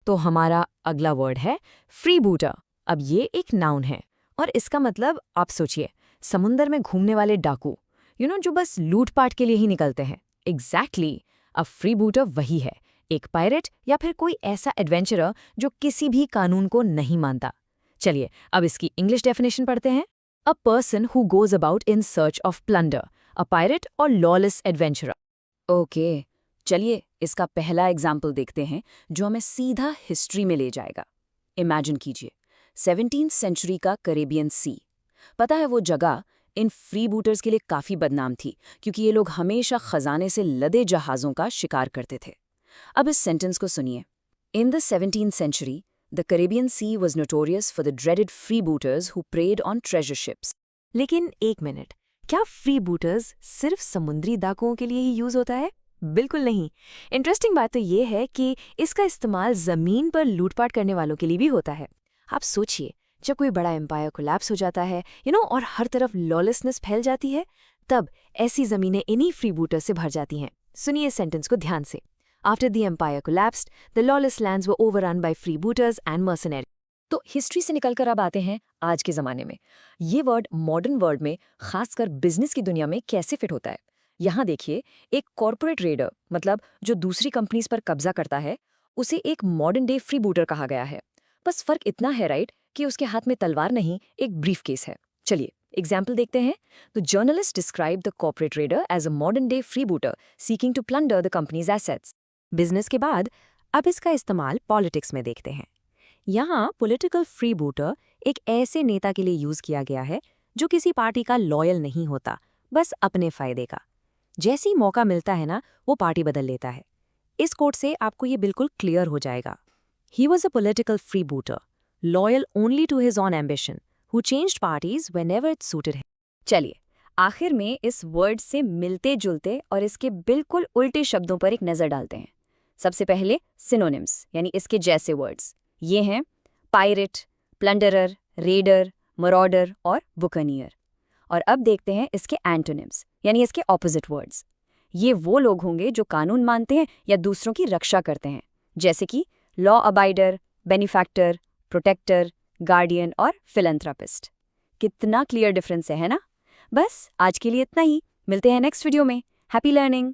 तो हमारा अगला वर्ड है फ्रीबूटर। अब ये एक नाउन है और इसका मतलब आप सोचिए, समुंदर में घूमने वाले डाकू, जो बस लूटपाट के लिए ही निकलते हैं। एग्जैक्टली, अब फ्रीबूटर वही है, एक पायरेट या फिर कोई ऐसा एडवेंचरर जो किसी भी कानून को नहीं मानता। चलिए अब इसकी इंग्लिश डेफिनेशन पढ़ते हैं। A person who goes about in search of plunder, a pirate और लॉलेस एडवेंचरर। ओके, चलिए इसका पहला एग्जाम्पल देखते हैं जो हमें सीधा हिस्ट्री में ले जाएगा। इमेजिन कीजिए 17th सेंचुरी का कैरेबियन सी। पता है वो जगह इन फ्रीबूटर्स के लिए काफ़ी बदनाम थी क्योंकि ये लोग हमेशा खजाने से लदे जहाज़ों का शिकार करते थे। अब इस सेंटेंस को सुनिए। In the 17th century the Caribbean sea was notorious for the dreaded freebooters who preyed on treasure ships. लेकिन एक मिनट, क्या फ्रीबूटर्स सिर्फ समुद्री डाकुओं के लिए ही यूज होता है? बिल्कुल नहीं। इंटरेस्टिंग बात तो ये है कि इसका इस्तेमाल जमीन पर लूटपाट करने वालों के लिए भी होता है। आप सोचिए, जब कोई बड़ा एम्पायर कोलैप्स हो जाता है और हर तरफ लॉलेसनेस फैल जाती है, तब ऐसी जमीनें इन्हीं फ्रीबूटर्स से भर जाती हैं। सुनिए इस सेंटेंस को ध्यान से। After the empire collapsed, the lawless lands were overrun by freebooters and mercenary. तो हिस्ट्री से निकलकर अब आते हैं आज के ज़माने में। ये वर्ड मॉडर्न वर्ल्ड में, खासकर बिजनेस की दुनिया में कैसे फिट होता है। यहाँ देखिए, एक कॉर्पोरेट रेडर, मतलब जो दूसरी कंपनीज पर कब्जा करता है, उसे एक मॉडर्न डे फ्रीबूटर कहा गया है। बस फर्क इतना है राइट, कि उसके हाथ में तलवार नहीं, एक ब्रीफकेस है। चलिए एग्जाम्पल देखते हैं। The journalist describe the corporate raider as a modern day freebooter seeking to plunder the company's assets. Business के बाद अब इसका इस्तेमाल पॉलिटिक्स में देखते हैं। यहाँ पॉलिटिकल फ्रीबूटर एक ऐसे नेता के लिए यूज किया गया है जो किसी पार्टी का लॉयल नहीं होता, बस अपने फायदे का। जैसे ही मौका मिलता है ना, वो पार्टी बदल लेता है। इस कोट से आपको ये बिल्कुल क्लियर हो जाएगा। He was a political freebooter, loyal only to his own ambition, who changed parties whenever it suited him. चलिए आखिर में इस वर्ड से मिलते जुलते और इसके बिल्कुल उल्टे शब्दों पर एक नजर डालते हैं। सबसे पहले सिनोनिम्स, यानी इसके जैसे वर्ड्स। ये हैं पायरेट, प्लंडरर, रेडर, मरॉडर और बुकनियर। और अब देखते हैं इसके एंटोनिम्स, यानी इसके ऑपोजिट वर्ड्स। ये वो लोग होंगे जो कानून मानते हैं या दूसरों की रक्षा करते हैं, जैसे कि लॉ अबाइडर, बेनिफैक्टर, प्रोटेक्टर, गार्डियन और फिलैंथ्रोपिस्ट। कितना क्लियर डिफरेंस है ना? बस आज के लिए इतना ही। मिलते हैं नेक्स्ट वीडियो में। Happy learning.